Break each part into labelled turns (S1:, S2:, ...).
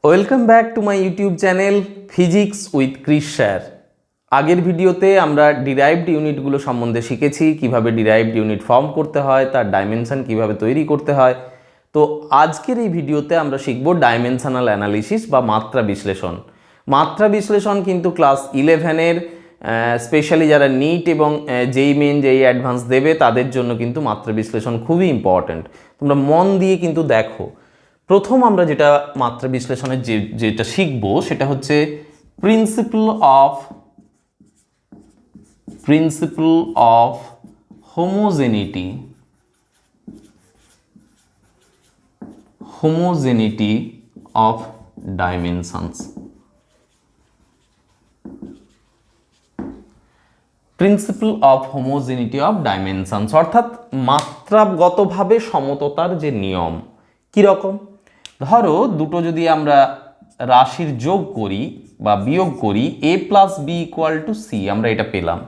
S1: Welcome back to my YouTube channel physics with Chris sir. আগের ভিডিওতে আমরা derived ইউনিটগুলো সম্বন্ধে শিখেছি, কিভাবে ডিরাইভড ইউনিট ফর্ম করতে হয়, তার ডাইমেনশন কিভাবে তৈরি করতে হয়। তো আজকের এই ভিডিওতে আমরা শিখব ডাইমেনশনাল অ্যানালিসিস বা মাত্রা বিশ্লেষণ। মাত্রা বিশ্লেষণ কিন্তু ক্লাস 11-এর স্পেশালি যারা নিট এবং যেই মেন যেই অ্যাডভান্স দেবে তাদের জন্য কিন্তু মাত্রা বিশ্লেষণ খুবই ইম্পর্ট্যান্ট। তোমরা মন দিয়ে কিন্তু দেখো। প্রথম আমরা যেটা মাত্রা বিশ্লেষণের যেটা শিখব সেটা হচ্ছে principle of homogeneity of dimensions. Principle of homogeneity of dimensions অর্থাৎ মাত্রাগতভাবে সমততার যে নিয়ম। কীরকম? ধরো দুটো যদি আমরা রাশির যোগ করি বা বিয়োগ করি, a plus B equal to C, আমরা এটা পেলাম।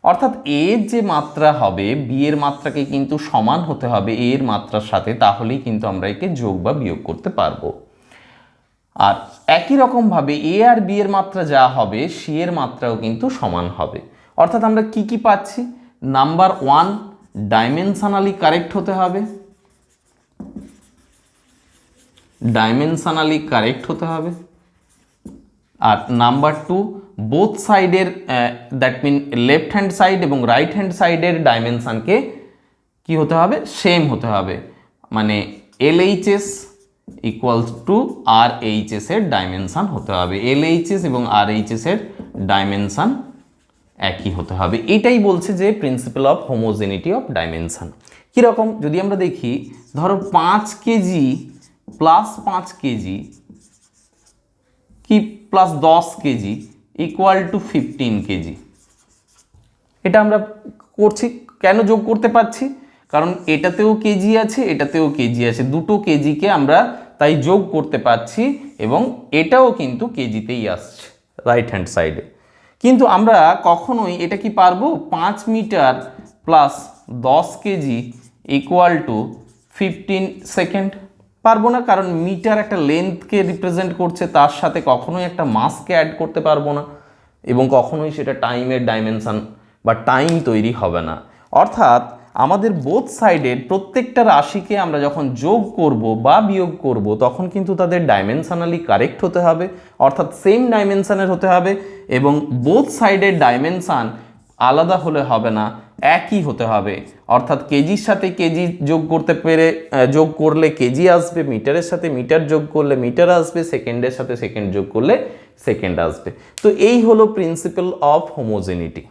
S1: অর্থাৎ a যে মাত্রা হবে b এর মাত্রাকে কিন্তু সমান হতে হবে a এর মাত্রার সাথে, তাহলেই কিন্তু আমরা একে যোগ বা বিয়োগ করতে পারবো। আর একই রকমভাবে a আর b এর মাত্রা যা হবে c এর মাত্রাও কিন্তু সমান হবে। অর্থাৎ আমরা কি পাচ্ছি? নাম্বার 1 ডাইমেনশনালি কারেক্ট হতে হবে, আর নাম্বার 2 বোথ সাইডের that mean left hand side এবং রাইট হ্যান্ড সাইডের ডাইমেনশনকে কি হতে হবে? সেম হতে হবে। মানে LHS ইকুয়ালস টু RHS এর ডাইমেনশন হতে হবে। LHS এবং RHS এর ডাইমেনশন একই হতে হবে। এটাই বলছে যে principal of homogeneity of dimension. কীরকম? যদি আমরা দেখি, ধরো 5 কেজি প্লাস 5 কেজি কি plus 10 kg equal to 15 KG. এটা আমরা করছি কেন? যোগ করতে পারছি কারণ এটাতেও কেজি আছে, এটাতেও কেজি আছে, দুটো কেজিকে আমরা তাই যোগ করতে পারছি এবং এটাও কিন্তু কেজিতেই আসছে রাইট হ্যান্ড সাইডে। কিন্তু আমরা কখনোই এটা কি পারবো 5 metre plus 10 kg equal to 15 second? পারবো না, কারণ মিটার একটা লেন্থকে রিপ্রেজেন্ট করছে, তার সাথে কখনোই একটা মাসকে অ্যাড করতে পারবো না এবং কখনোই সেটা টাইমের ডাইমেনশন বা টাইম তৈরি হবে না। অর্থাৎ আমাদের বোথ সাইডের প্রত্যেকটা রাশিকে আমরা যখন যোগ করব বা বিয়োগ করব তখন কিন্তু তাদের ডাইমেনশনালি কারেক্ট হতে হবে, অর্থাৎ সেম ডাইমেনশনের হতে হবে এবং বোথ সাইডের ডাইমেনশন আলাদা হলে হবে না, একই হতে হবে। অর্থাৎ কেজির সাথে কেজি যোগ করলে কেজি আসবে, মিটারের সাথে মিটার যোগ করলে মিটার আসবে, সেকেন্ডের সাথে সেকেন্ড যোগ করলে সেকেন্ড আসবে। তো এই হলো principal of homogeneity.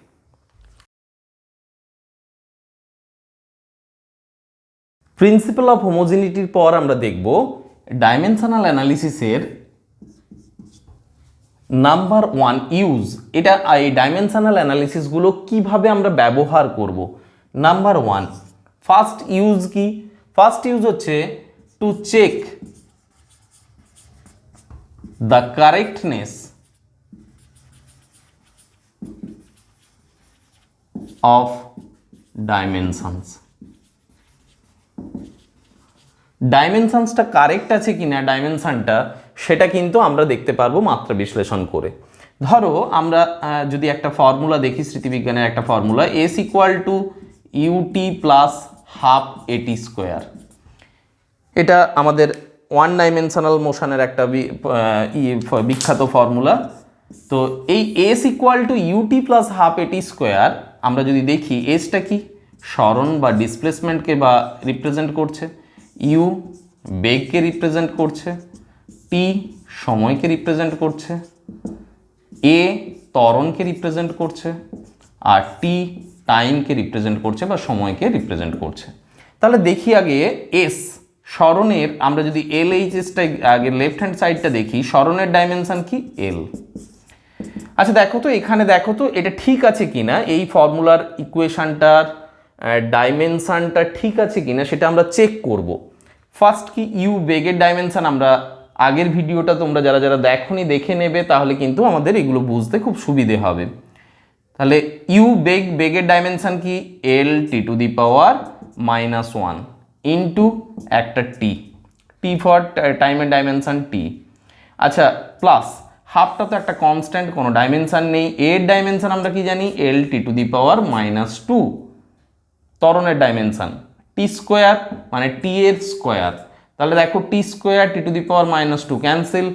S1: Principal of হোমোজেনিটির পর আমরা দেখব ডাইমেনশনাল অ্যানালিসিসের নাম্বার 1 ইউজ। এটা এই ডাইমেনশনাল অ্যানালিসিসগুলো কিভাবে আমরা ব্যবহার করব। নাম্বার 1 ফার্স্ট ইউজ কি? ফার্স্ট ইউজ হচ্ছে to check the correctness of dimensions. ডাইমেনশনসটা কারেক্ট আছে কিনা, ডাইমেনশনটা সেটা কিন্তু আমরা দেখতে পারবো মাত্রা বিশ্লেষণ করে। ধরো আমরা যদি একটা ফর্মুলা দেখি, স্মৃতিবিজ্ঞানের একটা formula, S equal to u t plus half a t square. এটা আমাদের ওয়ান ডাইমেনশনাল মোশনের একটা বিখ্যাত ফর্মুলা। তো এই S equal to u t plus half a t square আমরা যদি দেখি, এসটা কি? সরণ বা ডিসপ্লেসমেন্টকে বা রিপ্রেজেন্ট করছে, ইউ বেগকে রিপ্রেজেন্ট করছে, টি সময়কে রিপ্রেজেন্ট করছে, এ ত্বরণকে রিপ্রেজেন্ট করছে, আর টি টাইমকে রিপ্রেজেন্ট করছে বা সময়কে রিপ্রেজেন্ট করছে। তাহলে দেখি আগে এস সরণের, আমরা যদি LHSটা আগে লেফট হ্যান্ড সাইডটা দেখি, সরণের ডাইমেনশন কি? এল। আচ্ছা দেখো তো, এখানে দেখো তো এটা ঠিক আছে কিনা, এই ফর্মুলার ইকুয়েশনটার ডাইমেনশনটা ঠিক আছে কিনা সেটা আমরা চেক করব। ফার্স্ট কি? ইউ বেগের ডাইমেনশন আমরা আগের ভিডিওটা তোমরা যারা যারা দেখোনি দেখে নেবে, তাহলে কিন্তু আমাদের এগুলো বুঝতে খুব সুবিধে হবে। তাহলে ইউ বেগের ডাইমেনশন কি? এল T to the power -1 into একটা টি ফর টাইমের ডাইমেনশন টি। আচ্ছা প্লাস হাফটা তো একটা কনস্ট্যান্ট, কোনো ডাইমেনশান নেই, এর ডাইমেনশান আমরা কি জানি L T to the power -2, ত্বরণের ডাইমেনশান টি স্কোয়ার মানে টি এর স্কোয়ার, তাহলে দেখো T square T to the power -2 cancel,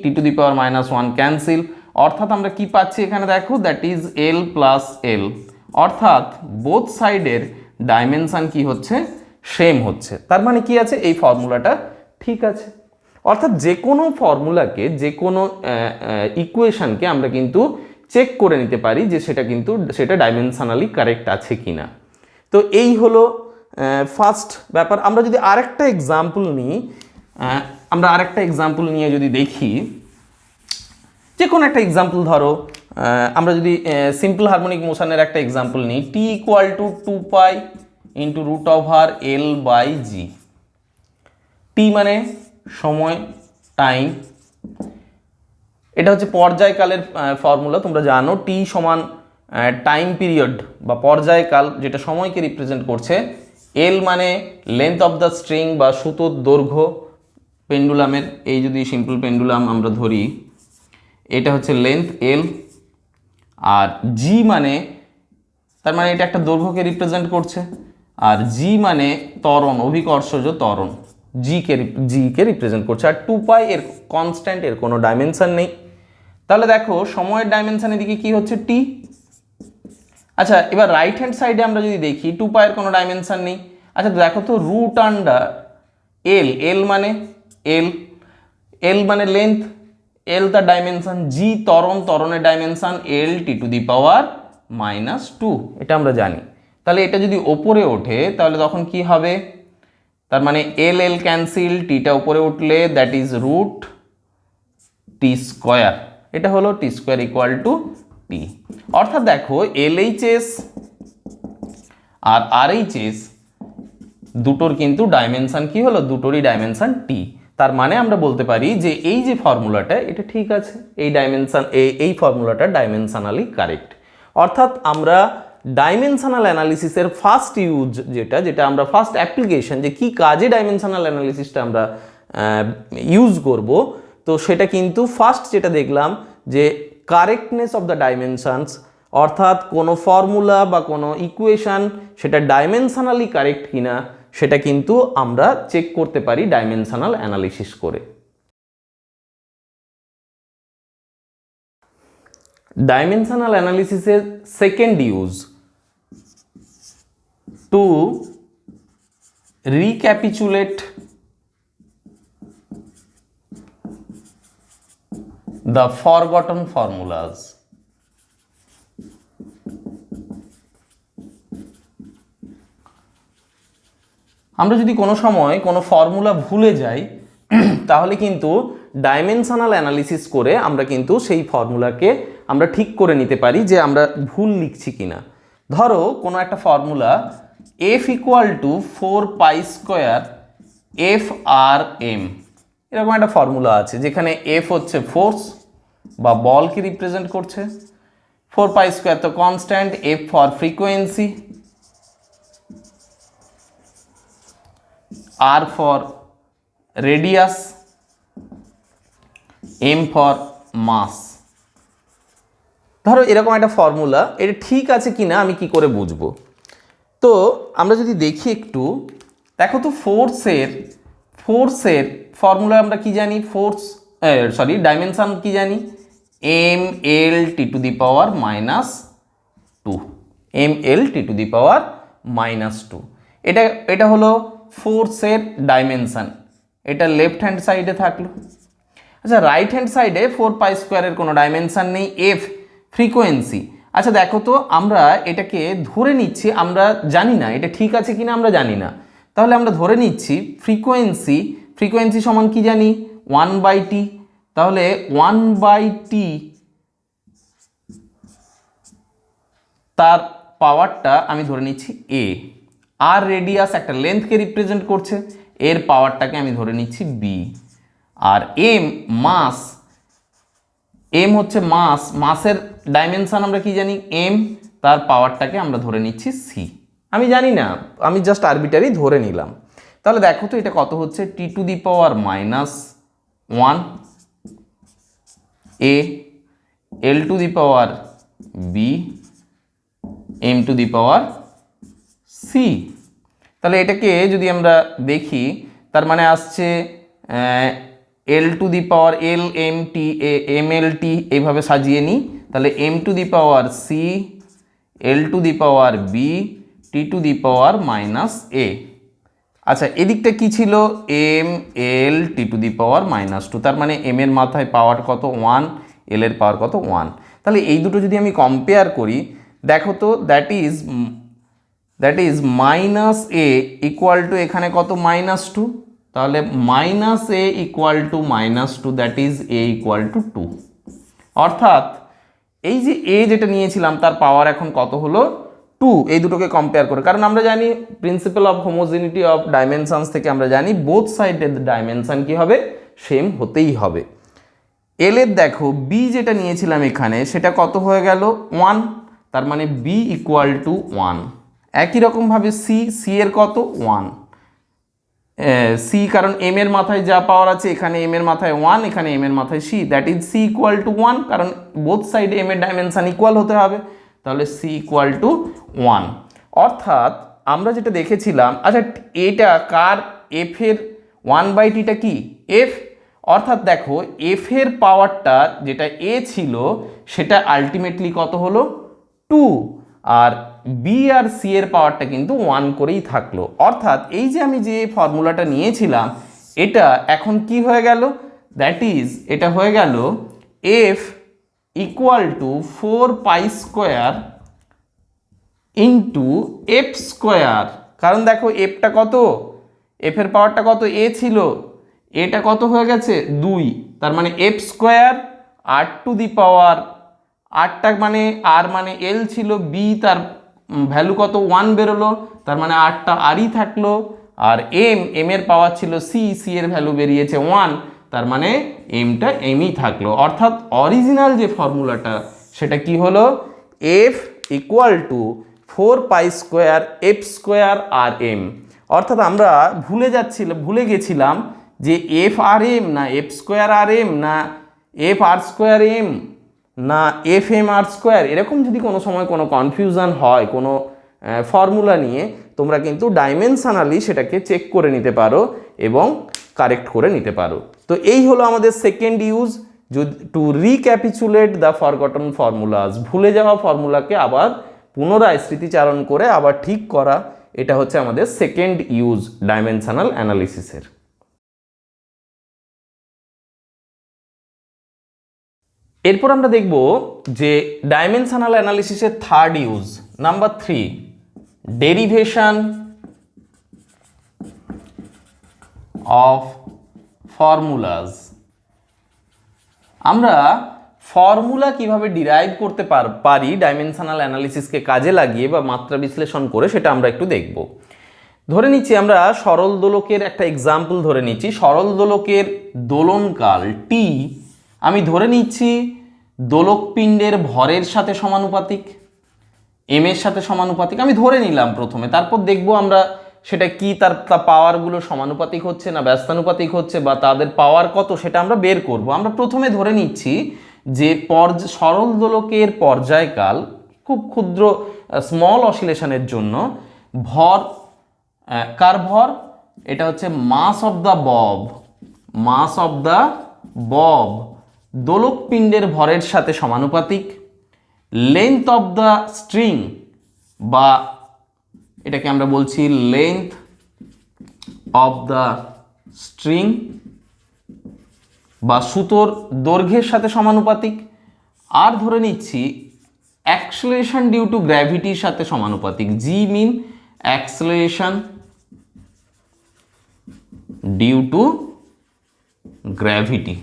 S1: T to the power -1 cancel, অর্থাৎ আমরা কি পাচ্ছি এখানে দেখো that is L plus L, অর্থাৎ বোথ সাইডের ডাইমেনশান কি হচ্ছে সেম হচ্ছে। তার মানে কি আছে এই ফর্মুলাটা ঠিক আছে। অর্থাৎ যে কোনো ফর্মুলাকে, যে কোনো ইকুয়েশনকে আমরা কিন্তু চেক করে নিতে পারি যে সেটা ডাইমেনশনালি কারেক্ট আছে কিনা। তো এই হলো ফার্স্ট ব্যাপার। আমরা যদি আরেকটা এক্সাম্পল নিই, নিয়ে যদি দেখি, যে কোনো একটা এক্সাম্পল ধরো, আমরা যদি সিম্পল হারমোনিক মোশনের একটা এক্সাম্পল নিই, টি ইকুয়াল টু 2π ইন্টু √L/g। টি মানে সময়, টাইম, এটা হচ্ছে পর্যায়কালের ফর্মুলা, তোমরা জানো টি সমান টাইম পিরিয়ড বা পর্যায়কাল, যেটা সময়কে রিপ্রেজেন্ট করছে। এল মানে লেন্থ অফ দ্য স্ট্রিং বা সুতোর দৈর্ঘ্য পেন্ডুলামের, এই যদি সিম্পল পেন্ডুলাম আমরা ধরি, এটা হচ্ছে লেন্থ এল। আর জি মানে, তার মানে এটা একটা দৈর্ঘ্যকে রিপ্রেজেন্ট করছে। আর জি মানে ত্বরণ, অভিকর্ষজ ত্বরণ, জিকে রিপ্রেজেন্ট করছে। আর 2π এর কনস্ট্যান্ট, এর কোনো ডাইমেনশন নেই। তাহলে দেখো সময়ের ডাইমেনশন এদিকে কি হচ্ছে টি। আচ্ছা এবার রাইট হ্যান্ড সাইডে আমরা যদি দেখি 2π এর কোনো ডাইমেনশন নেই। আচ্ছা দেখো তো √এল, এল মানে লেন্থ, এল তার ডাইমেনশন, জি ত্বরণের dimension L T to the power -2, এটা আমরা জানি। তাহলে এটা যদি ওপরে ওঠে তাহলে তখন কি হবে, তার মানে এল ক্যান্সেল, টিটা উপরে উঠলে দ্যাট ইজ √t², এটা হলো t² ইকুয়াল টু টি। অর্থাৎ দেখো LHS আর RHS দুটোর কিন্তু ডাইমেনশন কি হলো, দুটোরই ডাইমেনশন টি। তার মানে আমরা বলতে পারি যে এই যে ফর্মুলাটা এটা ঠিক আছে, এই ফর্মুলাটা ডাইমেনশনালি কারেক্ট। অর্থাৎ আমরা ডাইমেনশনাল অ্যানালিসিসের ফার্স্ট ইউজ, যেটা আমরা ফার্স্ট অ্যাপ্লিকেশন, যে কি কাজে ডাইমেনশনাল অ্যানালিসিসটা আমরা ইউজ করব, তো সেটা কিন্তু ফার্স্ট যেটা দেখলাম যে কারেক্টনেস অফ দ্য ডাইমেনশনস, অর্থাৎ কোনো ফর্মুলা বা কোনো ইকুয়েশন সেটা ডাইমেনশনালি কারেক্ট কিনা সেটা কিন্তু আমরা চেক করতে পারি ডাইমেনশনাল অ্যানালিসিস করে। ডাইমেনশনাল অ্যানালিসিসের second use, to recapitulate the forgotten formulas। আমরা যদি কোনো সময় কোনো ফর্মুলা ভুলে যাই তাহলে কিন্তু ডাইমেনশনাল অ্যানালিসিস করে আমরা কিন্তু সেই ফর্মুলাকে আমরা ঠিক করে নিতে পারি যে আমরা ভুল লিখছি কিনা। ধরো কোনো একটা formula F equal to 4π² FRM, এরকম একটা ফর্মুলা আছে যেখানে F হচ্ছে ফোর্স বা বলকে রিপ্রেজেন্ট করছে, 4π² তো constant, F for frequency, R for radius, M for mass. ধরো এরকম একটা ফর্মুলা, এটা ঠিক আছে কিনা আমি কি করে বুঝবো? তো আমরা যদি দেখি একটু, দেখো তো ফোর্সের ফর্মুলা আমরা কি জানি, ডাইমেনশন কি জানি, mL t to the power -2, mL t to the power -2। এটা হলো ফোর্সের ডাইমেনশন, এটা লেফট হ্যান্ড সাইডে থাকলো। আচ্ছা রাইট হ্যান্ড সাইডে 4π² এর কোনো ডাইমেনশন নেই, F ফ্রিকোয়েন্সি। আচ্ছা দেখো তো আমরা এটাকে ধরে নিচ্ছি, আমরা জানি না এটা ঠিক আছে কিনা, আমরা জানি না, তাহলে আমরা ধরে নিচ্ছি ফ্রিকোয়েন্সি সমান কি জানি 1/t, তাহলে 1/t তার পাওয়ারটা আমি ধরে নিচ্ছি a, আর রেডিয়াস একটা লেন্থকে রিপ্রেজেন্ট করছে, এর পাওয়ারটাকে আমি ধরে নিচ্ছি b, আর m হচ্ছে মাসের ডাইমেনশন আমরা কি জানি m, তার পাওয়ারটাকে আমরা ধরে নিচ্ছি c। আমি জানি না, আমি জাস্ট আরবিটারি ধরে নিলাম। তাহলে দেখো তো এটা কত হচ্ছে, t to the power -1 A, L to the power B, M to the power C. তাহলে এটাকে যদি আমরা দেখি, তার মানে আসছে L to the power L M T M L T এইভাবে সাজিয়ে নিই। তাহলে M to the power C, L to the power B, T to the power minus A. আচ্ছা, এদিকটা কি ছিল? M L T to the power minus two. তার মানে এম এর মাথায় পাওয়ার কত? 1, এল এর পাওয়ার কত? 1। তাহলে এই দুটো যদি আমি কম্পেয়ার করি, দেখো তো, that is minus A equal two এখানে কত? -2। তাহলে minus A equal two -2, that is a equal two 2। অর্থাৎ এই যে এ যেটা নিয়েছিলাম তার পাওয়ার এখন কত হলো? 2। এই দুটোকে কম্পেয়ার করে, কারণ আমরা জানি principal of homogeneity of dimensions থেকে আমরা জানি বোথ সাইডের ডাইমেনশন কি হবে? সেম হতেই হবে। এল এর দেখো বি যেটা নিয়েছিলাম এখানে সেটা কত হয়ে গেল? 1। তার মানে বি ইকুয়াল টু 1। একই রকমভাবে সি এর কত? 1। সি, কারণ এম এর মাথায় যা পাওয়ার আছে এখানে এম এর মাথায় 1, এখানে এম এর মাথায় C, that is C equal to 1, কারণ বোথ সাইডে এম এর ডাইমেনশন ইকুয়াল হতে হবে। তাহলে সি ইকুয়াল টু 1। অর্থাৎ আমরা যেটা দেখেছিলাম, আচ্ছা এটা কার? এফ এর 1/tটা কি? এফ। অর্থাৎ দেখো এফ এর পাওয়ারটা যেটা এ ছিল সেটা আলটিমেটলি কত হলো? 2। আর বি আর সি এর পাওয়ারটা কিন্তু 1 করেই থাকলো। অর্থাৎ এই যে আমি যে ফর্মুলাটা নিয়েছিলাম এটা এখন কি হয়ে গেল? দ্যাট ইজ এটা হয়ে গেল F equal to 4π² into F square. কারণ দেখো এফটা কত? এফ এর পাওয়ারটা কত? এ ছিল, এটা কত হয়ে গেছে? 2। তার মানে F square R to the power আরটা মানে আর মানে এল ছিল, বি তার ভ্যালু কত? 1 বেরোলো, তার মানে আরটা আরই থাকলো। আর এম এর পাওয়ার ছিল সি এর ভ্যালু বেরিয়েছে 1, তার মানে এমটা এমই থাকলো। অর্থাৎ অরিজিনাল যে ফর্মুলাটা সেটা কি হলো? F equal to 4π² F square R M. অর্থাৎ আমরা ভুলে গেছিলাম যে এফ আর এম না এফ স্কোয়ার আর এম না এফ আর স্কোয়ার এম না এফ এম আর স্কোয়ার। এরকম যদি কোনো সময় কোনো কনফিউশন হয় কোনো ফর্মুলা নিয়ে, তোমরা কিন্তু ডাইমেনশনালি সেটাকে চেক করে নিতে পারো এবং কারেক্ট করে নিতে পারো। তো এই হলো আমাদের second use, to recapitulate the forgotten formulas. ভুলে যাওয়া ফর্মুলাকে আবার পুনরায় স্মৃতিচারণ করে আবার ঠিক করা, এটা হচ্ছে আমাদের সেকেন্ড ইউজ ডাইমেনশনাল অ্যানালিসিসের। এরপর আমরা দেখব যে ডাইমেনশনাল অ্যানালিসিসের third use, number 3, derivation of formulas. আমরা ফর্মুলা কিভাবে ডিরাইভ করতে পারি ডাইমেনশনাল অ্যানালিসিসকে কাজে লাগিয়ে বা মাত্রা বিশ্লেষণ করে, সেটা আমরা একটু দেখব। ধরে নিচ্ছি আমরা সরল দোলকের একটা এক্সাম্পল ধরে নিচ্ছি। সরল দোলকের দোলনকাল টি আমি ধরে নিচ্ছি দোলকপিণ্ডের ভরের সাথে সমানুপাতিক, এম এর সাথে সমানুপাতিক আমি ধরে নিলাম প্রথমে। তারপর দেখব আমরা সেটা কি, তার পাওয়ারগুলো সমানুপাতিক হচ্ছে না ব্যস্তানুপাতিক হচ্ছে, বা তাদের পাওয়ার কত সেটা আমরা বের করব। আমরা প্রথমে ধরে নিচ্ছি যে সরল দোলকের পর্যায়কাল খুব ক্ষুদ্র স্মল অসিলেশনের জন্য ভর, কার ভর? এটা হচ্ছে mass of the bob, mass of the bob দোলকপিণ্ডের ভরের সাথে সমানুপাতিক। লেন্থ অফ দ্য স্ট্রিং, বা এটাকে আমরা বলছি লেন্থ অফ দ্য স্ট্রিং, বা সুতোর দৈর্ঘ্যের সাথে সমানুপাতিক। আর ধরে নিচ্ছি অ্যাক্সেলারেশন ডিউ টু গ্র্যাভিটির সাথে সমানুপাতিক, জি মিন অ্যাক্সেলারেশন ডিউ টু গ্র্যাভিটি,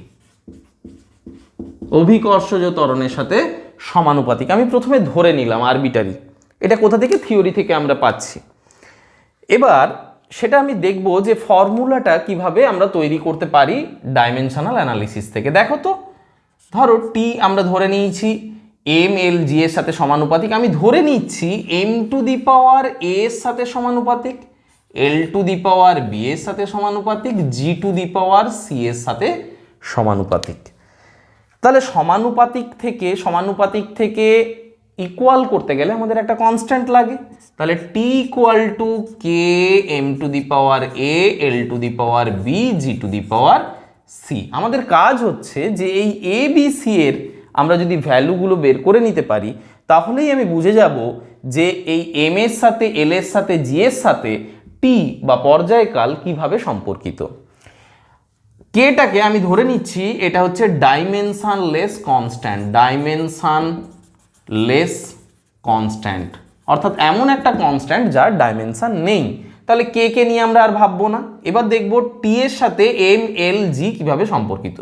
S1: অভিকর্ষজ ত্বরণের সাথে সমানুপাতিক। আমি প্রথমে ধরে নিলাম আরবিটারি, এটা কোথা থেকে? থিওরি থেকে আমরা পাচ্ছি। এবার সেটা আমি দেখব যে ফর্মুলাটা কিভাবে আমরা তৈরি করতে পারি ডাইমেনশনাল অ্যানালিসিস থেকে। দেখো তো, ধরো টি আমরা ধরে নিয়েছি এম এল জি এর সাথে সমানুপাতিক। আমি ধরে নিচ্ছি এম টু দি পাওয়ার এ এর সাথে সমানুপাতিক, এল টু দি পাওয়ার বি এর সাথে সমানুপাতিক, জি টু দি পাওয়ার সি এর সাথে সমানুপাতিক। তাহলে সমানুপাতিক থেকে ইকুয়াল করতে গেলে আমাদের একটা কনস্ট্যান্ট লাগে। তাহলে T equal to K M to the power A L to the power B G to the power C. আমাদের কাজ হচ্ছে যে এই এ বি সি এর আমরা যদি ভ্যালুগুলো বের করে নিতে পারি তাহলেই আমি বুঝে যাব যে এই এম এর সাথে এল এর সাথে জি এর সাথে টি বা পর্যায়কাল কিভাবে সম্পর্কিত। কেটাকে আমি ধরে নিচ্ছি এটা হচ্ছে ডাইমেনশনলেস কনস্ট্যান্ট, অর্থাৎ এমন একটা কনস্ট্যান্ট যার ডাইমেনশন নেই। তাহলে কে নিয়ে আমরা আর ভাববো না। এবার দেখব টি এর সাথে এম এল জি কিভাবে সম্পর্কিত।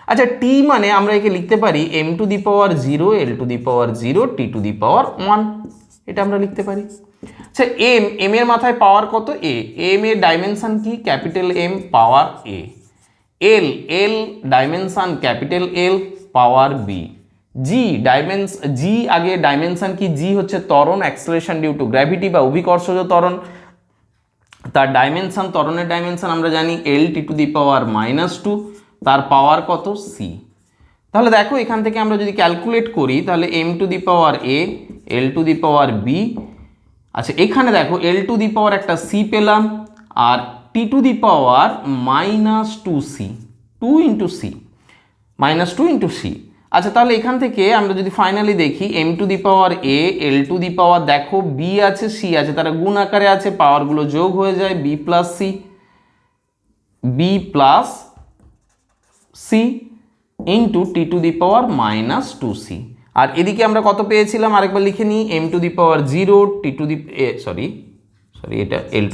S1: আচ্ছা, টি মানে আমরা একে লিখতে পারি M to the power 0 L to the power 0 T to the power 1, এটা আমরা লিখতে পারি। আচ্ছা, এম এর মাথায় পাওয়ার কত? এম এর ডাইমেনশন কি? Capital M power A. L dimension capital L power B. জি আগে ডাইমেনশন কি? জি হচ্ছে ত্বরণ, অ্যাক্সেলারেশন ডিউ টু গ্র্যাভিটি বা অভিকর্ষজ ত্বরণ। তার ডাইমেনশন, ত্বরণের ডাইমেনশন আমরা জানি L T to the power -2, তার পাওয়ার কত? সি। তাহলে দেখো এখান থেকে আমরা যদি ক্যালকুলেট করি তাহলে M to the power A L to the power B. আচ্ছা, এখানে দেখো এল টু দি পাওয়ার একটা সি পেলাম আর T to the power -2c, 2 into C, -2 into C. আচ্ছা, তাহলে এখান থেকে আমরা যদি ফাইনালি দেখি M to the power A L to the power, দেখো বি আছে সি আছে, তারা গুণ আকারে আছে, পাওয়ারগুলো যোগ হয়ে যায় B plus C into T to the power -2c। আর এদিকে আমরা কত পেয়েছিলাম আরেকবার লিখে নিই, M to the power 0 T to the এটা L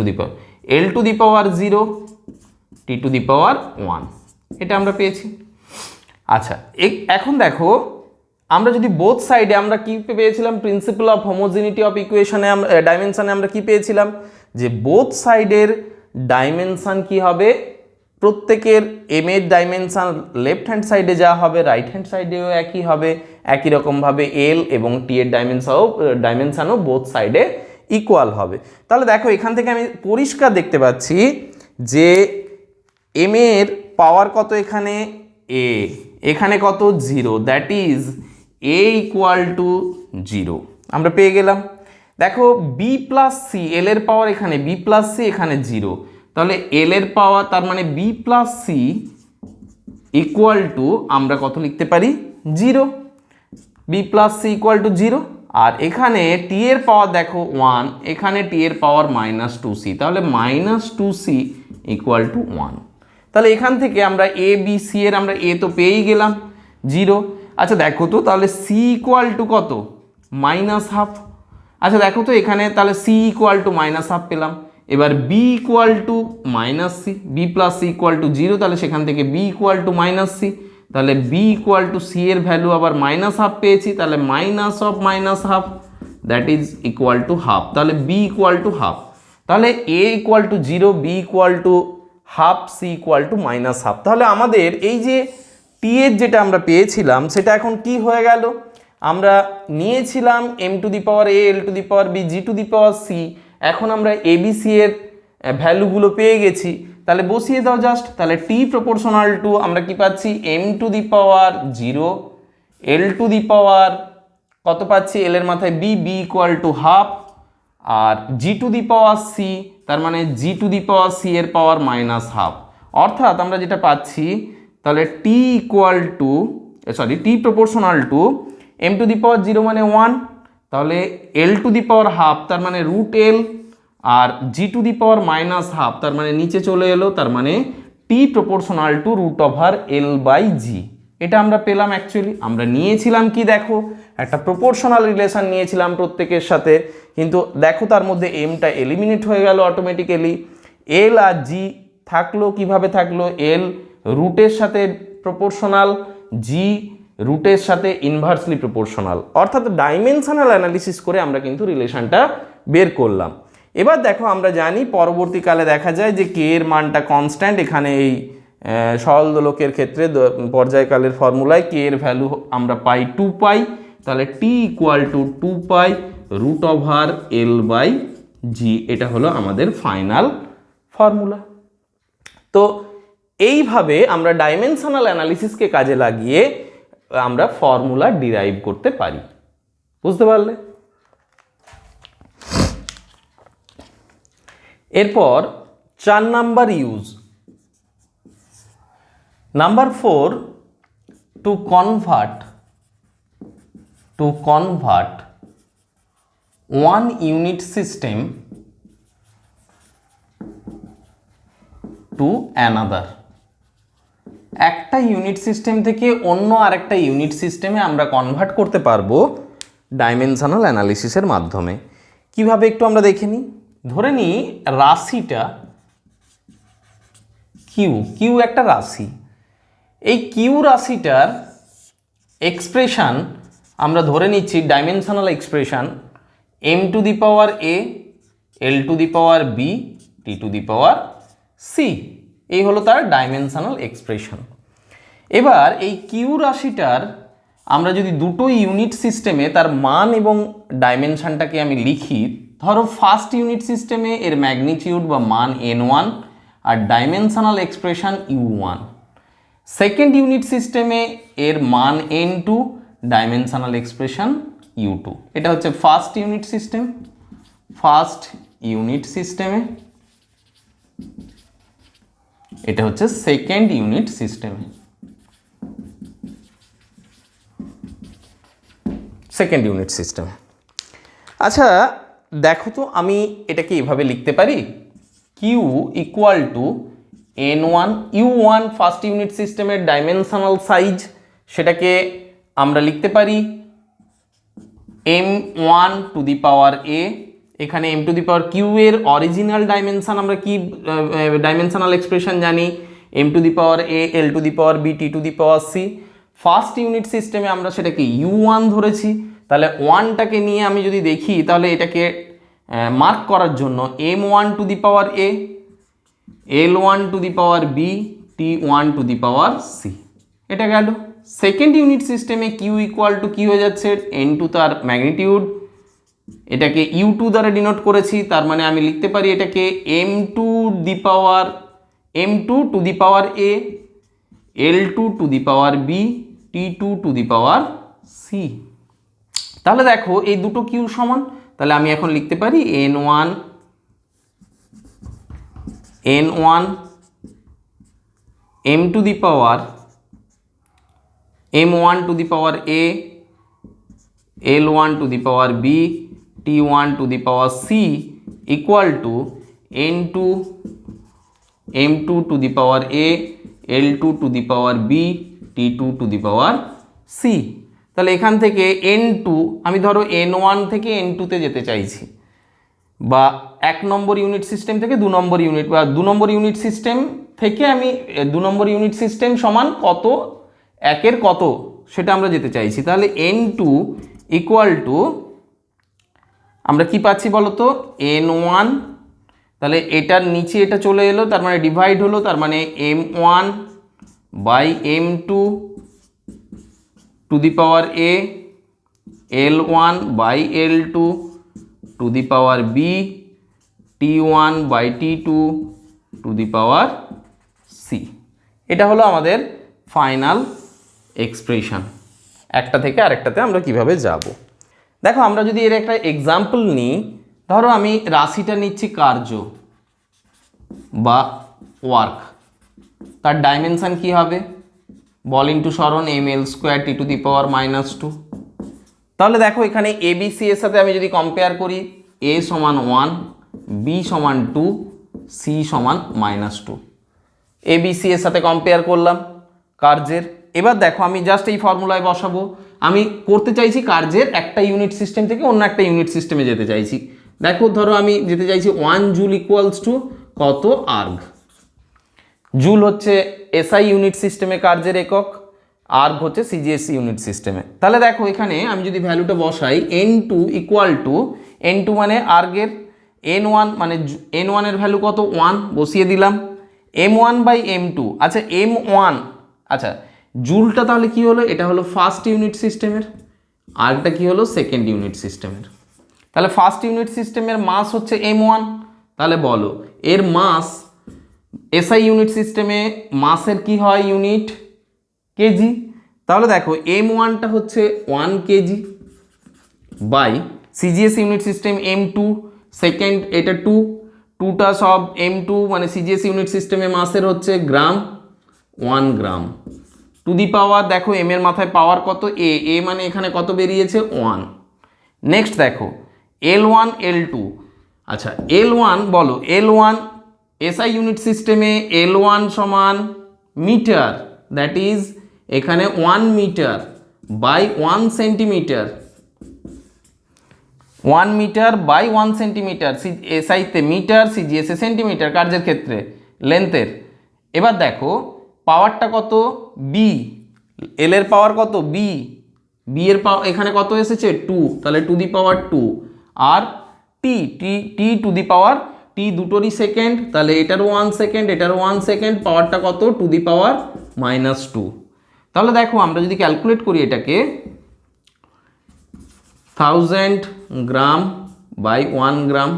S1: to the power 0 T to the power 1, এটা আমরা পেয়েছি। আচ্ছা, এখন দেখো আমরা যদি বোথ সাইডে আমরা কি পেয়েছিলাম, প্রিন্সিপাল অফ হোমোজিনিটি অফ ইকুয়েশনে ডাইমেনশনে আমরা কি পেয়েছিলাম, যে বোথ সাইডের ডাইমেনশন কি হবে, প্রত্যেকের এম এর ডাইমেনশন লেফট হ্যান্ড সাইডে যা হবে রাইট হ্যান্ড সাইডেও একই হবে, একই রকমভাবে এল এবং টি এর ডাইমেনশনও বোথ সাইডে ইকুয়াল হবে। তাহলে দেখো এখান থেকে আমি পরিষ্কার দেখতে পাচ্ছি যে এম এর পাওয়ার কত, এখানে কত? 0, that is a equal to 0 আমরা পেয়ে গেলাম। দেখো বি প্লাস সি, এল এর পাওয়ার এখানে বি প্লাস সি, এখানে 0, তাহলে এল এর পাওয়ার তার মানে B plus C equal to আমরা কত লিখতে পারি? 0, B plus C equal to 0। আর এখানে টি এর পাওয়ার দেখো 1, এখানে টি এর পাওয়ার -2c, তাহলে -2c ইকুয়াল টু 1। তাহলে এখান থেকে আমরা এ বি সি এর আমরা এ তো পেয়েই গেলাম 0। আচ্ছা দেখো তো তাহলে সি ইকুয়াল টু কত? -12। আচ্ছা দেখো তো এখানে তাহলে সি ইকুয়াল টু -12 পেলাম। এবার B equal to -c, B plus C equal to 0, তাহলে সেখান থেকে বি ইকুয়াল টু -c, তাহলে বি ইকুয়াল টু সি এর ভ্যালু আবার -12 পেয়েছি, তাহলে -12 that is equal to half, তাহলে বি ইকুয়াল টু হাফ। তাহলে A equal to 0, B equal to half, C equal to -half. তাহলে আমাদের এই যে টি এর যেটা আমরা পেয়েছিলাম সেটা এখন কি হয়ে গেল, আমরা নিয়েছিলাম M to the power A L to the power B G to the power C, এখন আমরা এবিসি এর ভ্যালুগুলো পেয়ে গেছি, তাহলে বসিয়ে দাও জাস্ট। তাহলে টি প্রপোর্শনাল টু আমরা কি পাচ্ছি, M to the power 0 L to the power কত পাচ্ছি, এল এর মাথায় B, B equal to half, আর G to the power C, তার মানে জি টু দি পাওয়ার সি এর পাওয়ার -হাফ। অর্থাৎ আমরা যেটা পাচ্ছি তাহলে T equal to T proportional to M to the power 0 মানে 1, তাহলে এল টু দি পাওয়ার হাফ তার মানে √l, আর G to the power -half তার মানে নিচে চলে এলো, তার মানে টি প্রপোর্শনাল টু √l/g। এটা আমরা পেলাম। অ্যাকচুয়ালি আমরা নিয়েছিলাম কি, দেখো একটা প্রপোর্শনাল রিলেশন নিয়েছিলাম প্রত্যেকের সাথে, কিন্তু দেখো তার মধ্যে এমটা এলিমিনেট হয়ে গেল অটোমেটিক্যালি, এল আর জি থাকলো, কিভাবে থাকলো, এল রুটের সাথে প্রপোর্শনাল, জি রুটের সাথে ইনভার্সলি প্রপোর্শনাল, অর্থাৎ ডাইমেনশনাল অ্যানালিসিস করে আমরা কিন্তু রিলেশনটা বের করলাম। এবার দেখো আমরা জানি পরবর্তীকালে দেখা যায় যে কে এর মানটা কনস্ট্যান্ট, এখানে এই সরল দোলকের ক্ষেত্রে পর্যায়কালের ফর্মুলায় কে এর ভ্যালু আমরা পাই 2π, তাহলে টি ইকুয়াল টু 2π √l/g, এটা হলো আমাদের ফাইনাল ফর্মুলা। তো এইভাবে আমরা ডাইমেনশনাল অ্যানালিসিসকে কাজে লাগিয়ে আমরা ফর্মুলা ডিরাইভ করতে পারি। বুঝতে পারলে? এরপর 4 number use, number 4, to convert 1 unit system to another. একটা ইউনিট সিস্টেম থেকে অন্য আরেকটা ইউনিট সিস্টেমে আমরা কনভার্ট করতে পারবো ডাইমেনশনাল অ্যানালিসিসের মাধ্যমে। কিভাবে একটু আমরা দেখে নিই। ধরে নিই রাশিটা কিউ একটা রাশি। এই কিউ রাশিটার এক্সপ্রেশন আমরা ধরে নিচ্ছি dimensional expression m to the power a, l to the power b, t to the power c। এই হলো তার ডাইমেনশনাল এক্সপ্রেশন। এবার এই কিউ রাশিটার আমরা যদি দুটো ইউনিট সিস্টেমে তার মান এবং ডাইমেনশনটাকে আমি লিখি, ধরো ফার্স্ট ইউনিট সিস্টেমে এর ম্যাগনিটিউড বা মান n1 আর dimensional expression u1, second unit সিস্টেমে এর মান n2, ডাইমেনশনাল এক্সপ্রেশন u2। এটা হচ্ছে ফার্স্ট ইউনিট সিস্টেমে, এটা হচ্ছে সেকেন্ড ইউনিট সিস্টেমে। আচ্ছা দেখো তো, আমি এটাকে এভাবে লিখতে পারি, Q equal to n1 u1 first unit সিস্টেমের ডাইমেনশনাল সাইজ, সেটাকে আমরা লিখতে পারি m1 to the power a। এখানে m to the power Q এর অরিজিনাল ডাইমেনশন আমরা কি ডাইমেনশনাল এক্সপ্রেশন জানি, m to the power a, l to the power b, t to the power c। First unit সিস্টেমে আমরা সেটাকে u1 ধরেছি, তাহলে 1টাকে নিয়ে আমি যদি দেখি তাহলে এটাকে মার্ক করার জন্য m1 to the power a, l1 two the power b, t1 two the power c। এটা গেল। সেকেন্ড ইউনিট সিস্টেমে কিউ ইকুয়াল টু কি হয়ে যাচ্ছে, n2 তার ম্যাগনিটিউড, এটাকে u2 দ্বারা ডিনোট করেছি, তার মানে আমি লিখতে পারি এটাকে m2 to the power a, l2 to the power b, t2 to the power c। তাহলে দেখো এই দুটো কিউ সমান, তাহলে আমি এখন লিখতে পারি n1 m to the power m1 to the power a, l1 two the power b, t1 two the power c equal to n2 m2 to the power a, l2 to the power b, t2 to the power c। তাহলে এখান থেকে n2 আমি ধরো n1 থেকে n2তে যেতে চাইছি, বা 1 নম্বর unit system থেকে 2 নম্বর ইউনিট, বা 2 নম্বর ইউনিট সিস্টেম থেকে আমি 2 নম্বর ইউনিট সিস্টেম সমান কত, 1-এর কত, সেটা আমরা যেতে চাইছি। তাহলে n2 ইকুয়াল টু আমরা কি পাচ্ছি বলো তো, n1, তাহলে এটার নিচে এটা চলে এলো, তার মানে ডিভাইড হলো, তার মানে m1 by m2 to the power a, l1 by l2 to the power b, t1 by t2 to the power c। এটা হলো আমাদের ফাইনাল এক্সপ্রেশন। একটা থেকে আরেকটাতে আমরা কিভাবে যাব। দেখো আমরা যদি এর একটা এক্সাম্পল নিই, ধরো আমি রাশিটা নিচ্ছি কার্য বা ওয়ার্ক, তার ডাইমেনশন কি হবে, বল ইন্টু সরণ ml square t to the power -2। তাহলে দেখো এখানে এ বি সি এর সাথে আমি যদি কম্পেয়ার করি, a সমান 1, b সমান 2, c সমান -2। এ বি সি এর সাথে কম্পেয়ার করলাম কার্যের। এবার দেখো আমি জাস্ট এই ফর্মুলায় বসাবো, আমি করতে চাইছি কার্যের একটা ইউনিট সিস্টেম থেকে অন্য একটা ইউনিট সিস্টেমে যেতে চাইছি। দেখো ধরো আমি যেতে চাইছি 1 জুল ইকুয়ালস টু কত, আর্গ। জুল হচ্ছে এসআই ইউনিট সিস্টেমে কার্যের একক, আর্গ হচ্ছে সিজিএসসি ইউনিট সিস্টেমে। তাহলে দেখো এখানে আমি যদি ভ্যালুটা বসাই, n2 ইকুয়াল টু, n2 মানে আর্গের, n1 মানে n1 এর ভ্যালু কত, 1 বসিয়ে দিলাম, m1 বাই m2। আচ্ছা m1, আচ্ছা জুলটা তাহলে কি হলো, এটা হলো ফার্স্ট ইউনিট সিস্টেমের, আর্গটা কি হলো সেকেন্ড ইউনিট সিস্টেমের। তাহলে ফার্স্ট ইউনিট সিস্টেমের মাস হচ্ছে m1, তাহলে বলো এর মাস, এসআই ইউনিট সিস্টেমে মাসের কি হয় ইউনিট, কেজি, তাহলে দেখো M1টা হচ্ছে 1 kg by CGS unit system M2 second, এটা 2টা সব M2 মানে সিজিএস ইউনিট সিস্টেমে মাসের হচ্ছে গ্রাম, 1 গ্রাম টু দি পাওয়ার, দেখো এম এর মাথায় পাওয়ার কত, এ মানে এখানে কত বেরিয়েছে 1। নেক্সট দেখো L1 L2, আচ্ছা L1 বলো, L1 এসআই ইউনিট সিস্টেমে L1 সমান মিটার, দ্যাট ইজ এখানে 1 metre by 1 centimetre, 1 metre by 1 centimetre, এসআইতে মিটার, সিজিএসে সেন্টিমিটার কার্যের ক্ষেত্রে লেন্থের। এবার দেখো পাওয়ারটা কত, বি, এল এর পাওয়ার কত, বি, বি এর পাওয়ার এখানে কত এসেছে 2, তাহলে two the power 2, R T T T to the পাওয়ার, টি দুটোরই সেকেন্ড, তাহলে এটারও 1 সেকেন্ড, এটারও 1 সেকেন্ড, পাওয়ারটা কত টু দি পাওয়ার -2। তাহলে দেখো আমরা যদি ক্যালকুলেট করি এটাকে 1000 গ্রাম বাই 1 গ্রাম,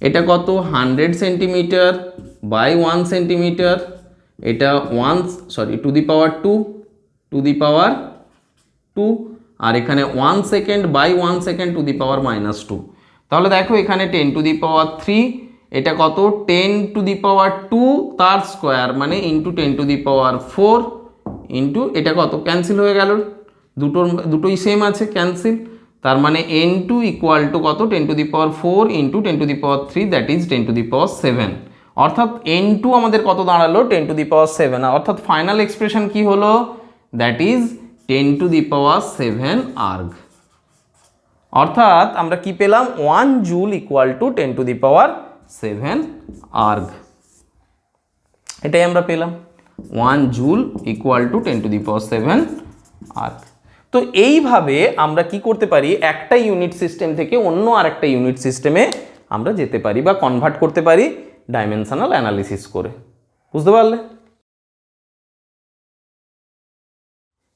S1: এটা কত 100 সেন্টিমিটার বাই 1 সেন্টিমিটার, এটা to the power 2, to the power 2, আর এখানে 1 second by 1 second to the power -2। তাহলে দেখো এখানে 10 টু দি পাওয়ার 3, এটা কত 10 টু দি পাওয়ার 2 তার স্কোয়ার মানে into 10 to the power 4 into এটা কত ক্যান্সেল হয়ে গেল, দুটোই সেম আছে ক্যান্সেল, তার মানে n2 ইকুয়াল টু কত 10 to the power 4 into 10 to the power 3, that is 10 to the power 7। অর্থাৎ n2 আমাদের কত দাঁড়ালো 10 টু দি পাওয়ার 7, অর্থাৎ ফাইনাল এক্সপ্রেশন কি হলো, that is 10 to the power 7 erg. অর্থাৎ আমরা কি পেলাম 1 joule equal to 10 to the power 7 erg, এটাই আমরা পেলাম 1 joule equal to 10 to the power 7 erg. তো এইভাবে আমরা কি করতে পারি, একটা ইউনিট সিস্টেম থেকে অন্য আরেকটা ইউনিট সিস্টেমে আমরা যেতে পারি বা কনভার্ট করতে পারি ডাইমেনশনাল অ্যানালিসিস করে। বুঝতে পারলে?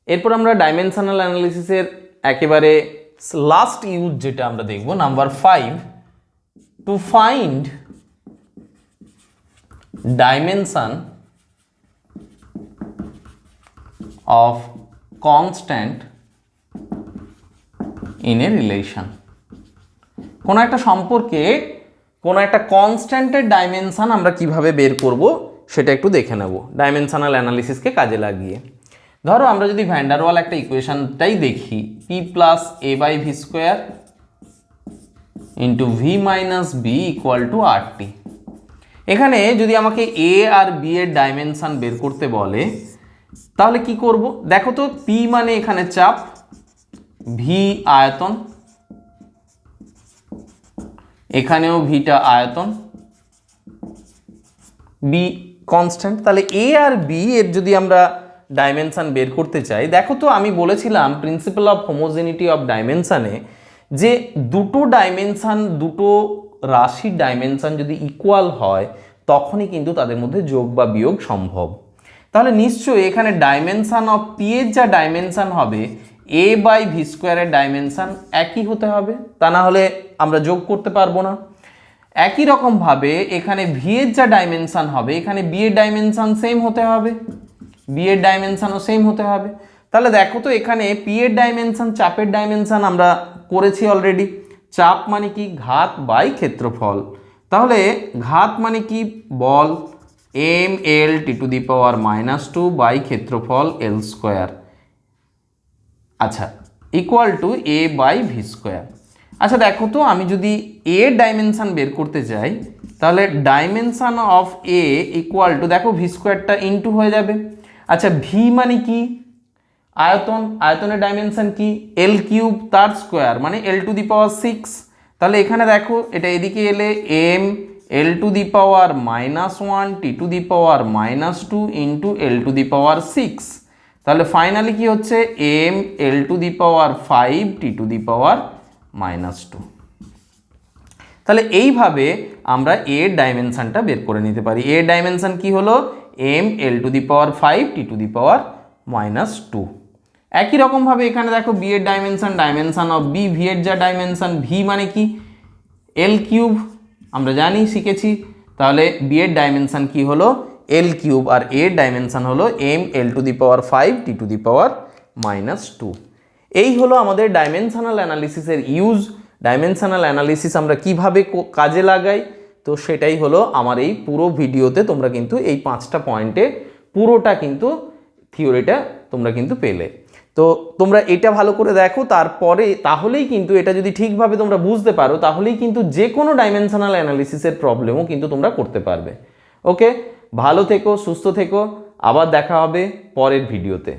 S1: এরপর আমরা ডাইমেনশনাল অ্যানালিসিসের একেবারে লাস্ট ইউজ যেটা আমরা দেখব, number 5, to find dimension of constant in a relation. কোনো একটা সম্পর্কে কোনো একটা কনস্ট্যান্টের ডাইমেনশন আমরা কিভাবে বের করব সেটা একটু দেখে নেব ডাইমেনশনাল অ্যানালিসিসকে কাজে লাগিয়ে। ধরো আমরা যদি ভ্যান ডার ওয়াল একটা ইকুয়েশনটাই দেখি, P plus A by V square into V minus B equal to R T. এখানে যদি আমাকে এ আর বি এর ডাইমেনশন বের করতে বলে তাহলে কি করব, দেখো তো পি মানে এখানে চাপ, ভি আয়তন, এখানেও ভিটা আয়তন, বি কনস্ট্যান্ট। তাহলে এ আর বি এর যদি আমরা ডাইমেনশন বের করতে চাই, দেখো তো আমি বলেছিলাম প্রিন্সিপাল অফ হোমোজেনিটি অফ ডাইমেনশনে যে দুটো ডাইমেনশন, দুটো রাশির ডাইমেনশন যদি ইকুয়াল হয় তখনই কিন্তু তাদের মধ্যে যোগ বা বিয়োগ সম্ভব। তাহলে নিশ্চয়ই এখানে ডাইমেনশন অফ পি এর যা ডাইমেনশন হবে এ বাই ভি স্কোয়ারের ডাইমেনশন একই হতে হবে, তা না হলে আমরা যোগ করতে পারবো না। একই রকমভাবে এখানে ভি এর যা ডাইমেনশন হবে এখানে বি এর ডাইমেনশন সেম হতে হবে, বি এর ডাইমেনশনও সেম হতে হবে। তাহলে দেখো তো এখানে পি এর ডাইমেনশন, চাপের ডাইমেনশন আমরা করেছি অলরেডি। চাপ মানে কি, ঘাত বাই ক্ষেত্রফল। তাহলে ঘাত মানে কি, বল M L T to the power -2 by ক্ষেত্রফল এল স্কোয়ার, আচ্ছা equal to A by V square. আচ্ছা দেখো তো আমি যদি এ ডাইমেনশন বের করতে চাই তাহলে dimension of A equal two, দেখো ভি স্কোয়ারটা ইনটু হয়ে যাবে। আচ্ছা ভি মানে কি, আয়তন, আয়তনের ডাইমেনশন কি এল কিউব তার স্কোয়ার মানে এল টু দি পাওয়ার 6। তাহলে এখানে দেখো এটা এদিকে এলে M L to the power -1 T to the power -2 into L to the power 6। তাহলে ফাইনালি কি হচ্ছে M L to the power 5 T to the power -2। তাহলে এইভাবে আমরা এর ডাইমেনশনটা বের করে নিতে পারি। এর ডাইমেনশন কি হলো M L to the power 5 T to the power -2। একই রকমভাবে এখানে দেখো বি এর dimension, dimension of B, V এর যা ডাইমেনশন, ভি মানে কি এল কিউব আমরা জানি শিখেছি। তাহলে বি এর ডাইমেনশন কি হলো এল কিউব, আর এর ডাইমেনশান হলো M L to the power 5 T to the power -2। এই হলো আমাদের ডাইমেনশনাল অ্যানালিসিসের ইউজ। ডাইমেনশনাল অ্যানালিসিস আমরা কিভাবে কাজে লাগাই, তো সেটাই হলো আমার এই পুরো ভিডিওতে। তোমরা কিন্তু এই 5টা পয়েন্টে পুরোটা কিন্তু থিওরিটা তোমরা কিন্তু পেলে। তো তোমরা এটা ভালো করে দেখো, তারপরে তাহলেই কিন্তু এটা যদি ঠিকভাবে তোমরা বুঝতে পারো, তাহলেই কিন্তু যে কোনো ডাইমেনশনাল অ্যানালিসিসের প্রবলেমও কিন্তু তোমরা করতে পারবে। ওকে, ভালো থেকো, সুস্থ থেকো, আবার দেখা হবে পরের ভিডিওতে।